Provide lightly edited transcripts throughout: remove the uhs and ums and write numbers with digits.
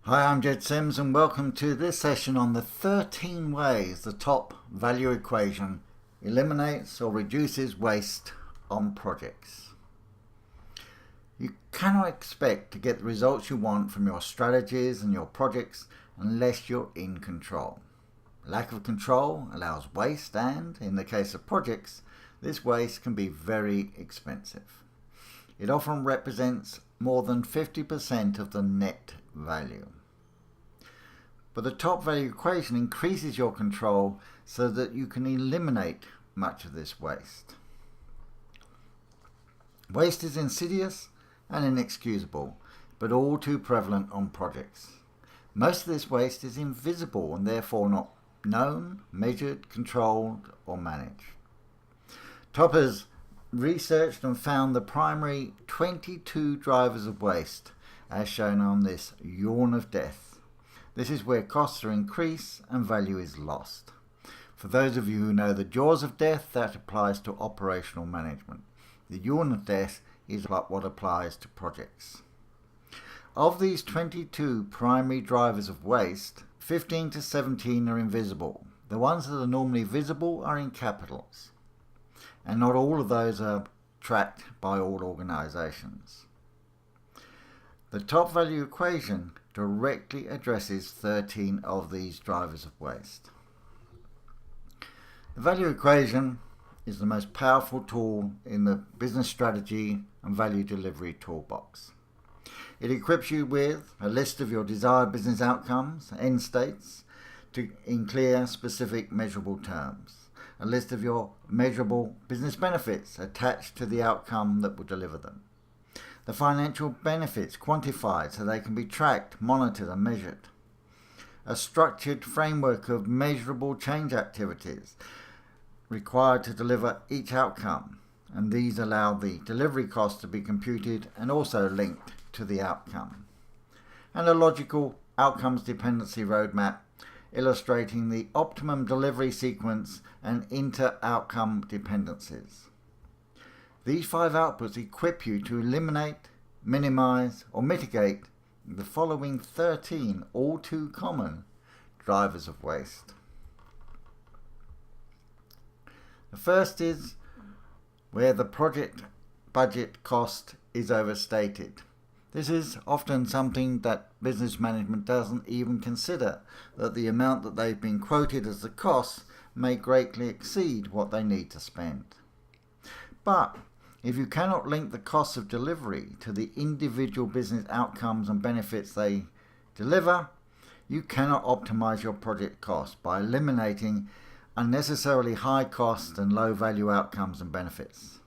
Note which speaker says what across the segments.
Speaker 1: Hi, I'm Jed Sims and welcome to this session on the 13 ways the top value equation eliminates or reduces waste on projects. You cannot expect to get the results you want from your strategies and your projects unless you're in control. Lack of control allows waste and, in the case of projects, this waste can be very expensive. It often represents more than 50% of the net value. But the top value equation increases your control so that you can eliminate much of this waste. Waste is insidious and inexcusable, but all too prevalent on projects. Most of this waste is invisible and therefore not known, measured, controlled, or managed. Toppers researched and found the primary 22 drivers of waste, as shown on this yawn of death. This is where costs are increased and value is lost. For those of you who know the jaws of death, that applies to operational management. The yawn of death is what applies to projects. Of these 22 primary drivers of waste, 15 to 17 are invisible. The ones that are normally visible are in capitals. And not all of those are tracked by all organizations. The top value equation directly addresses 13 of these drivers of waste. The value equation is the most powerful tool in the business strategy and value delivery toolbox. It equips you with a list of your desired business outcomes, end states, in clear, specific, measurable terms. A list of your measurable business benefits attached to the outcome that will deliver them. The financial benefits quantified so they can be tracked, monitored and measured. A structured framework of measurable change activities required to deliver each outcome, and these allow the delivery cost to be computed and also linked to the outcome. And a logical outcomes dependency roadmap illustrating the optimum delivery sequence and inter-outcome dependencies. These 5 outputs equip you to eliminate, minimize, or mitigate the following 13 all too common drivers of waste. The first is where the project budget cost is overstated. This is often something that business management doesn't even consider, that the amount that they've been quoted as the cost may greatly exceed what they need to spend. But if you cannot link the costs of delivery to the individual business outcomes and benefits they deliver, you cannot optimize your project cost by eliminating unnecessarily high costs and low value outcomes and benefits.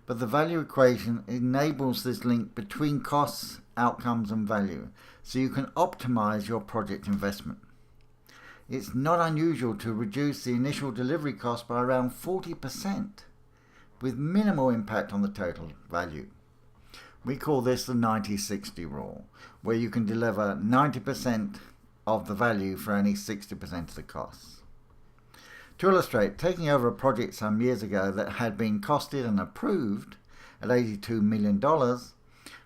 Speaker 1: But the value equation enables this link between costs, outcomes and value, so you can optimize your project investment. It's not unusual to reduce the initial delivery cost by around 40%, with minimal impact on the total value. We call this the 90-60 rule, where you can deliver 90% of the value for only 60% of the costs. To illustrate, taking over a project some years ago that had been costed and approved at $82 million,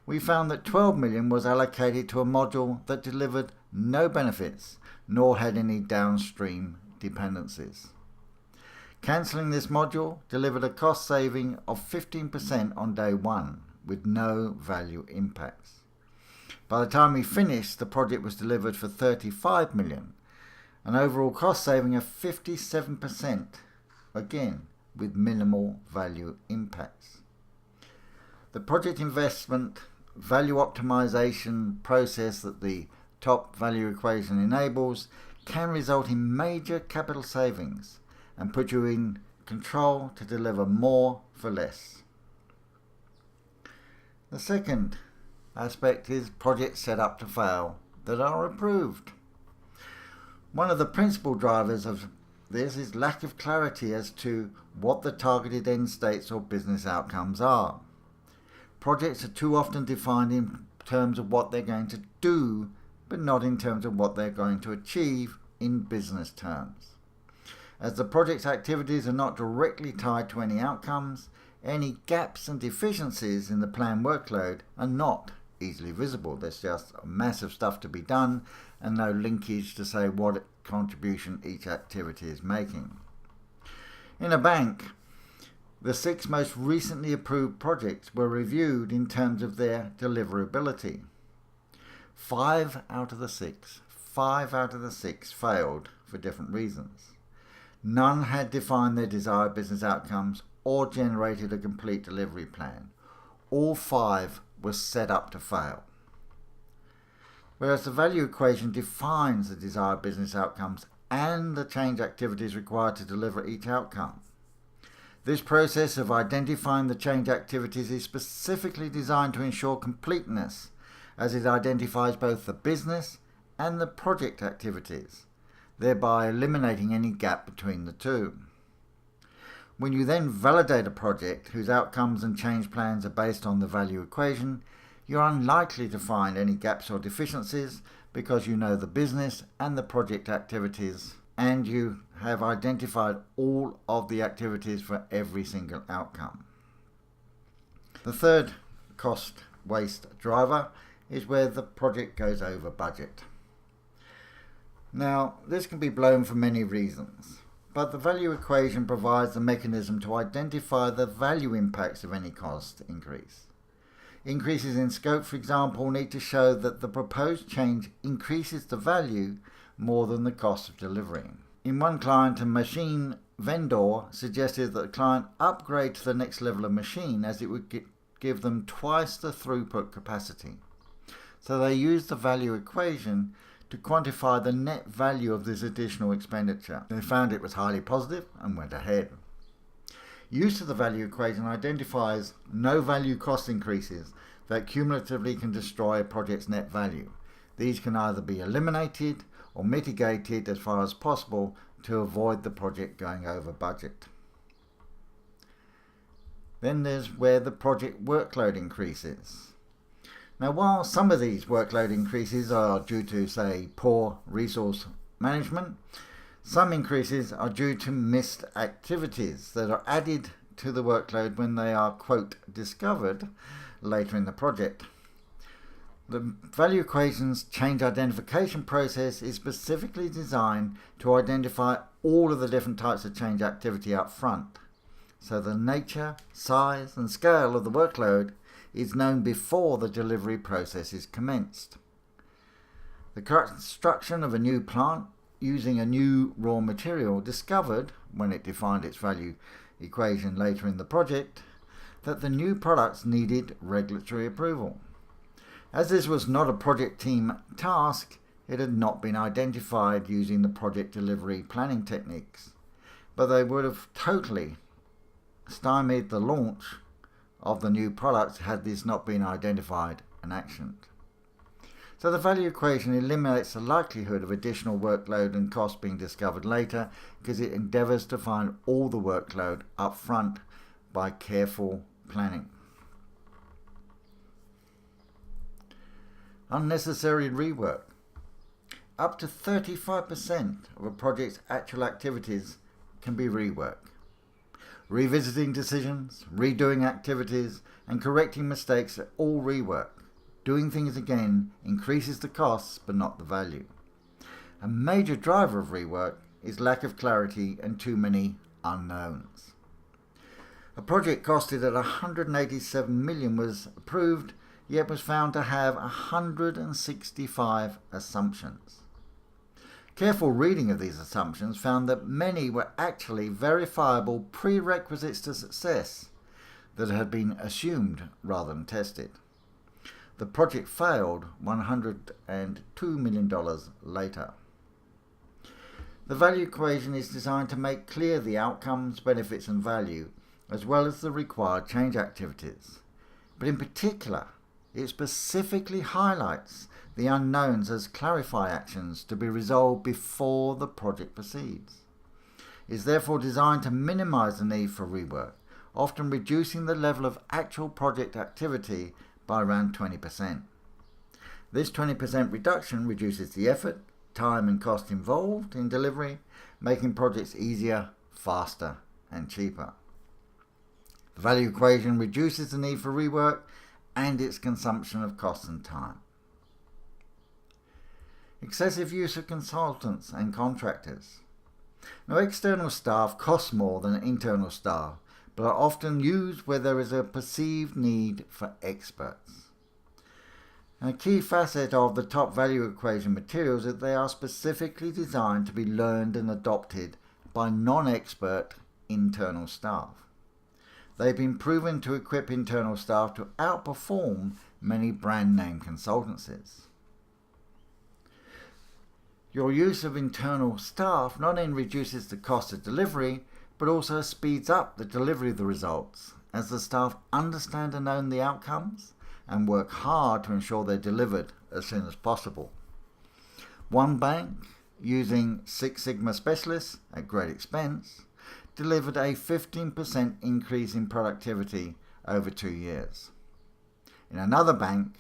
Speaker 1: we found that $12 million was allocated to a module that delivered no benefits, nor had any downstream dependencies. Cancelling this module delivered a cost saving of 15% on day one, with no value impacts. By the time we finished, the project was delivered for $35 million, an overall cost saving of 57%, again with minimal value impacts. The project investment value optimization process that the top value equation enables can result in major capital savings and put you in control to deliver more for less. The second aspect is projects set up to fail that are approved. One of the principal drivers of this is lack of clarity as to what the targeted end states or business outcomes are. Projects are too often defined in terms of what they're going to do, but not in terms of what they're going to achieve in business terms. As the project's activities are not directly tied to any outcomes, any gaps and deficiencies in the planned workload are not easily visible. There's just massive stuff to be done and no linkage to say what contribution each activity is making. In a bank, the 6 most recently approved projects were reviewed in terms of their deliverability. 5 out of the 6 failed for different reasons. None had defined their desired business outcomes or generated a complete delivery plan. All 5 were set up to fail. Whereas the value equation defines the desired business outcomes and the change activities required to deliver each outcome. This process of identifying the change activities is specifically designed to ensure completeness, as it identifies both the business and the project activities, thereby eliminating any gap between the two. When you then validate a project whose outcomes and change plans are based on the value equation, you're unlikely to find any gaps or deficiencies because you know the business and the project activities, and you have identified all of the activities for every single outcome. The third cost waste driver is where the project goes over budget. Now, this can be blown for many reasons, but the value equation provides the mechanism to identify the value impacts of any cost increase. Increases in scope, for example, need to show that the proposed change increases the value more than the cost of delivering. In one client, a machine vendor suggested that the client upgrade to the next level of machine as it would give them twice the throughput capacity. So they used the value equation to quantify the net value of this additional expenditure. They found it was highly positive and went ahead. Use of the value equation identifies no value cost increases that cumulatively can destroy a project's net value. These can either be eliminated or mitigated as far as possible to avoid the project going over budget. Then there's where the project workload increases. Now, while some of these workload increases are due to, say, poor resource management, some increases are due to missed activities that are added to the workload when they are, quote, discovered later in the project. The value equation's change identification process is specifically designed to identify all of the different types of change activity up front. So the nature, size, and scale of the workload is known before the delivery process is commenced. The construction of a new plant using a new raw material discovered, when it defined its value equation later in the project, that the new products needed regulatory approval. As this was not a project team task, it had not been identified using the project delivery planning techniques, but they would have totally stymied the launch of the new products had this not been identified and actioned. So the value equation eliminates the likelihood of additional workload and cost being discovered later because it endeavours to find all the workload up front by careful planning. Unnecessary rework. Up to 35% of a project's actual activities can be rework. Revisiting decisions, redoing activities, and correcting mistakes are all rework. Doing things again increases the costs but not the value. A major driver of rework is lack of clarity and too many unknowns. A project costed at $187 million was approved, yet was found to have 165 assumptions. Careful reading of these assumptions found that many were actually verifiable prerequisites to success that had been assumed rather than tested. The project failed $102 million later. The value equation is designed to make clear the outcomes, benefits and value, as well as the required change activities. But in particular, it specifically highlights the unknowns as clarify actions to be resolved before the project proceeds. It is therefore designed to minimize the need for rework, often reducing the level of actual project activity by around 20%. This 20% reduction reduces the effort, time and cost involved in delivery, making projects easier, faster and cheaper. The value equation reduces the need for rework and its consumption of cost and time. Excessive use of consultants and contractors. Now, external staff cost more than internal staff, but are often used where there is a perceived need for experts. And a key facet of the top value equation materials is that they are specifically designed to be learned and adopted by non-expert internal staff. They've been proven to equip internal staff to outperform many brand name consultancies. Your use of internal staff not only reduces the cost of delivery, but also speeds up the delivery of the results, as the staff understand and own the outcomes and work hard to ensure they're delivered as soon as possible. One bank, using Six Sigma specialists at great expense, delivered a 15% increase in productivity over 2 years. In another bank,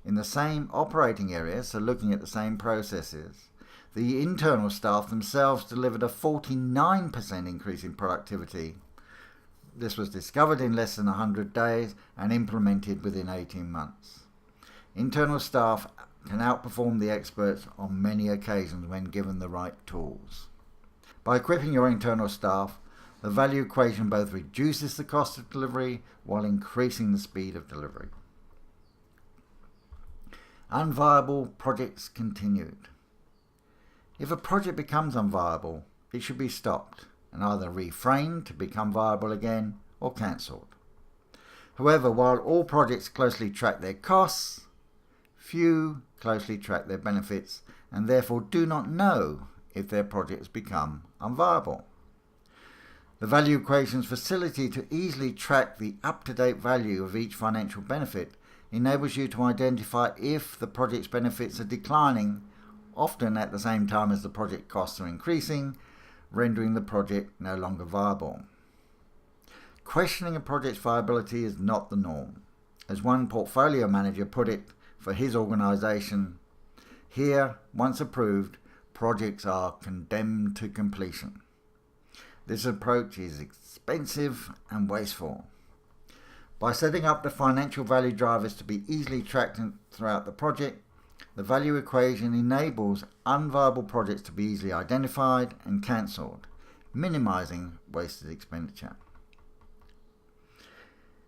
Speaker 1: in the same operating area, so looking at the same processes, the internal staff themselves delivered a 49% increase in productivity. This was discovered in less than 100 days and implemented within 18 months. Internal staff can outperform the experts on many occasions when given the right tools. By equipping your internal staff, the value equation both reduces the cost of delivery while increasing the speed of delivery. Unviable projects continued. If a project becomes unviable, it should be stopped and either reframed to become viable again or cancelled. However, while all projects closely track their costs, few closely track their benefits and therefore do not know if their projects become unviable. The value equation's facility to easily track the up-to-date value of each financial benefit enables you to identify if the project's benefits are declining, often at the same time as the project costs are increasing, rendering the project no longer viable. Questioning a project's viability is not the norm. As one portfolio manager put it for his organisation, here, once approved, projects are condemned to completion. This approach is expensive and wasteful. By setting up the financial value drivers to be easily tracked throughout the project, the value equation enables unviable projects to be easily identified and cancelled, minimising wasted expenditure.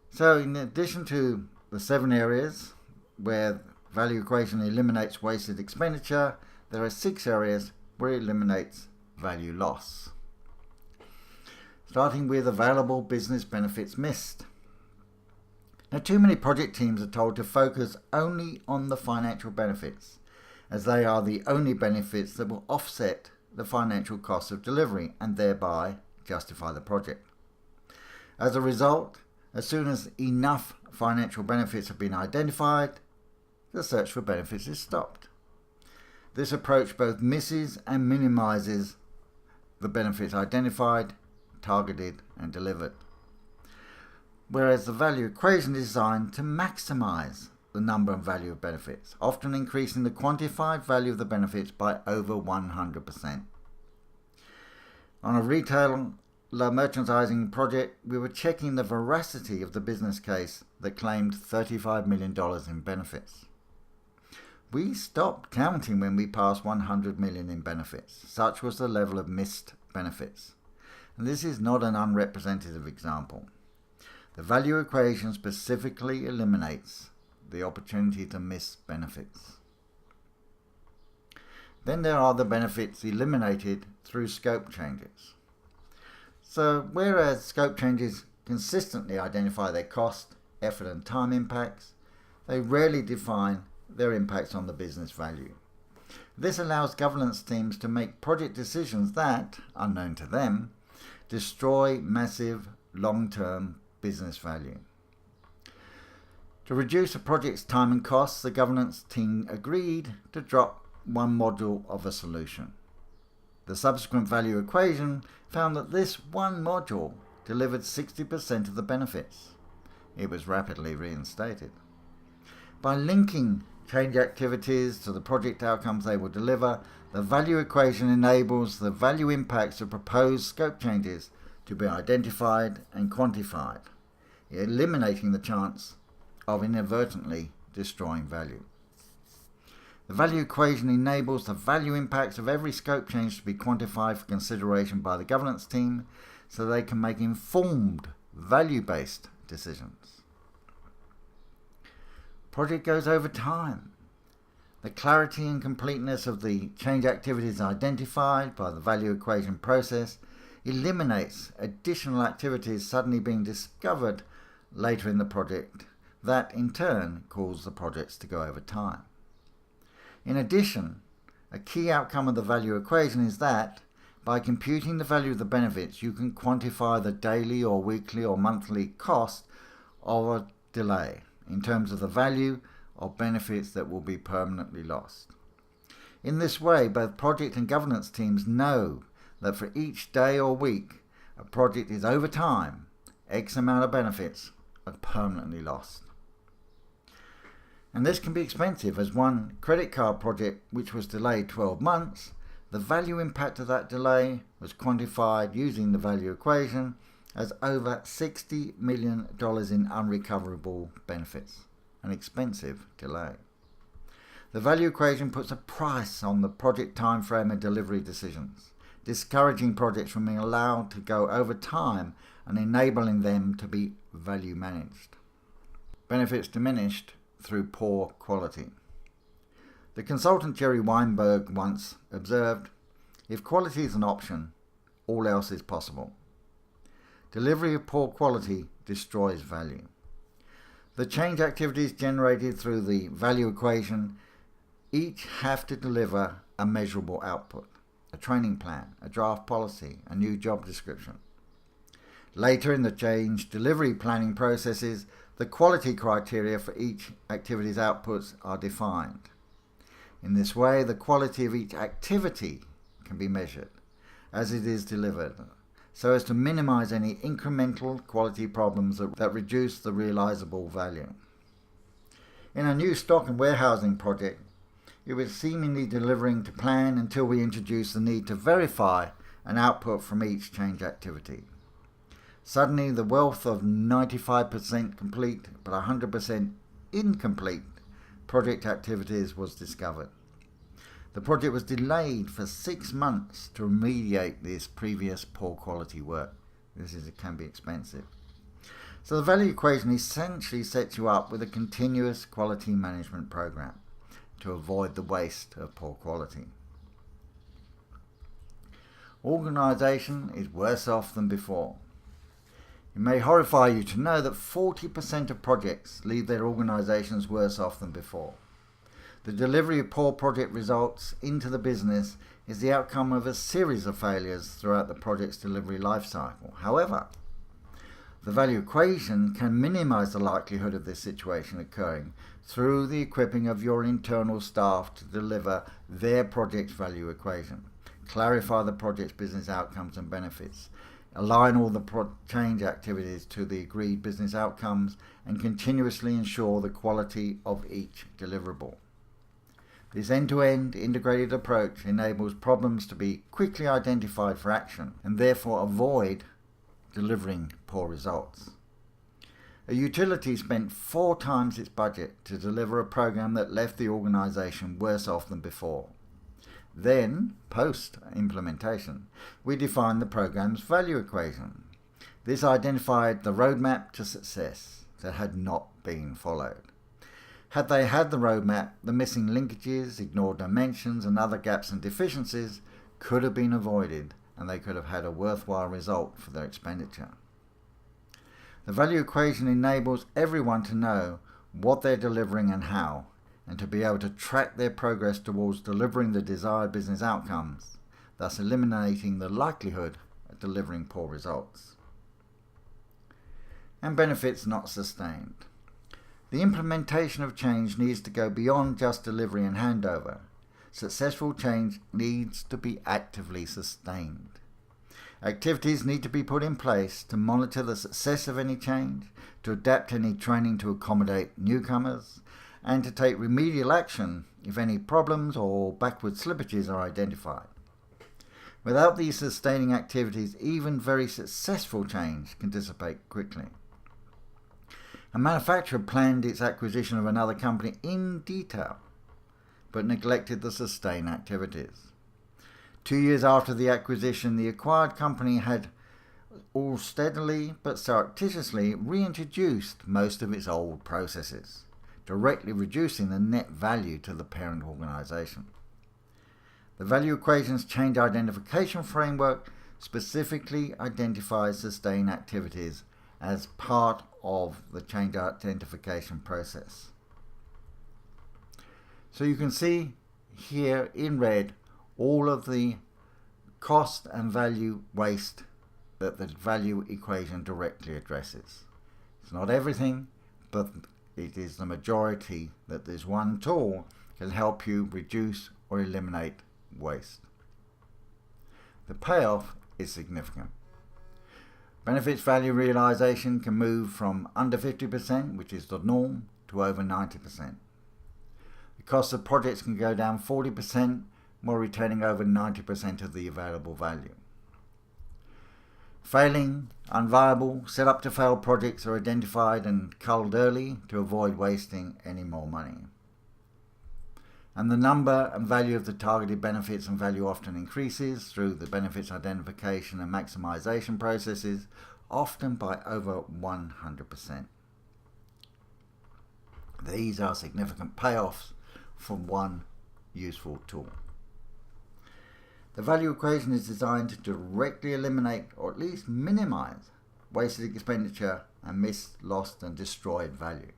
Speaker 1: So, in addition to the 7 areas where value equation eliminates wasted expenditure, there are 6 areas where it eliminates value loss. Starting with available business benefits missed. Now, too many project teams are told to focus only on the financial benefits, as they are the only benefits that will offset the financial costs of delivery and thereby justify the project. As a result, as soon as enough financial benefits have been identified, the search for benefits is stopped. This approach both misses and minimises the benefits identified, targeted and delivered. Whereas the value equation is designed to maximise the number and value of benefits, often increasing the quantified value of the benefits by over 100%. On a retail merchandising project, we were checking the veracity of the business case that claimed $35 million in benefits. We stopped counting when we passed 100 million in benefits. Such was the level of missed benefits. And this is not an unrepresentative example. The value equation specifically eliminates the opportunity to miss benefits. Then there are the benefits eliminated through scope changes. So, whereas scope changes consistently identify their cost, effort and time impacts, they rarely define their impacts on the business value. This allows governance teams to make project decisions that, unknown to them, destroy massive long-term business value. To reduce a project's time and costs, the governance team agreed to drop one module of a solution. The subsequent value equation found that this one module delivered 60% of the benefits. It was rapidly reinstated. By linking change activities to the project outcomes they will deliver, the value equation enables the value impacts of proposed scope changes to be identified and quantified, eliminating the chance of inadvertently destroying value. The value equation enables the value impacts of every scope change to be quantified for consideration by the governance team so they can make informed, value-based decisions. Project goes over time. The clarity and completeness of the change activities identified by the value equation process eliminates additional activities suddenly being discovered later in the project that in turn cause the projects to go over time. In addition, a key outcome of the value equation is that by computing the value of the benefits, you can quantify the daily or weekly or monthly cost of a delay in terms of the value of benefits that will be permanently lost. In this way, both project and governance teams know that for each day or week a project is over time, X amount of benefits are permanently lost. And this can be expensive, as one credit card project which was delayed 12 months, the value impact of that delay was quantified using the value equation as over $60 million in unrecoverable benefits. An expensive delay. The value equation puts a price on the project timeframe and delivery decisions, discouraging projects from being allowed to go over time and enabling them to be value managed. Benefits diminished through poor quality. The consultant Jerry Weinberg once observed, "If quality is an option, all else is possible." Delivery of poor quality destroys value. The change activities generated through the value equation each have to deliver a measurable output, a training plan, a draft policy, a new job description. Later in the change delivery planning processes, the quality criteria for each activity's outputs are defined. In this way, the quality of each activity can be measured as it is delivered, so as to minimize any incremental quality problems that reduce the realizable value. In a new stock and warehousing project, it was seemingly delivering to plan until we introduced the need to verify an output from each change activity. Suddenly, the wealth of 95% complete but 100% incomplete project activities was discovered. The project was delayed for 6 months to remediate this previous poor quality work. It can be expensive. So the value equation essentially sets you up with a continuous quality management program to avoid the waste of poor quality. Organisation is worse off than before. It may horrify you to know that 40% of projects leave their organisations worse off than before. The delivery of poor project results into the business is the outcome of a series of failures throughout the project's delivery lifecycle. However, the value equation can minimize the likelihood of this situation occurring through the equipping of your internal staff to deliver their project's value equation, clarify the project's business outcomes and benefits, align all the change activities to the agreed business outcomes, and continuously ensure the quality of each deliverable. This end-to-end integrated approach enables problems to be quickly identified for action and therefore avoid delivering poor results. A utility spent 4 times its budget to deliver a program that left the organisation worse off than before. Then, post-implementation, we defined the program's value equation. This identified the roadmap to success that had not been followed. Had they had the roadmap, the missing linkages, ignored dimensions, and other gaps and deficiencies could have been avoided, and they could have had a worthwhile result for their expenditure. The value equation enables everyone to know what they're delivering and how, and to be able to track their progress towards delivering the desired business outcomes, thus eliminating the likelihood of delivering poor results. And benefits not sustained. The implementation of change needs to go beyond just delivery and handover. Successful change needs to be actively sustained. Activities need to be put in place to monitor the success of any change, to adapt any training to accommodate newcomers, and to take remedial action if any problems or backward slippages are identified. Without these sustaining activities, even very successful change can dissipate quickly. A manufacturer planned its acquisition of another company in detail, but neglected the sustain activities. 2 years after the acquisition, the acquired company had all steadily but surreptitiously reintroduced most of its old processes, directly reducing the net value to the parent organisation. The value equation's change identification framework specifically identifies sustain activities as part of the change identification process. So you can see here in red all of the cost and value waste that the value equation directly addresses. It's not everything, but it is the majority that this one tool can help you reduce or eliminate waste. The payoff is significant. Benefits value realization can move from under 50%, which is the norm, to over 90%. The cost of projects can go down 40% while retaining over 90% of the available value. Failing, unviable, set up to fail projects are identified and culled early to avoid wasting any more money. And the number and value of the targeted benefits and value often increases through the benefits identification and maximization processes, often by over 100%. These are significant payoffs from one useful tool. The value equation is designed to directly eliminate or at least minimize wasted expenditure and missed, lost and destroyed value.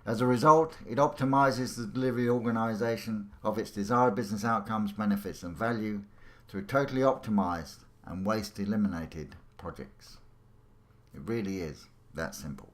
Speaker 1: As a result, it optimizes the delivery organization of its desired business outcomes, benefits and value through totally optimized and waste eliminated projects. It really is that simple.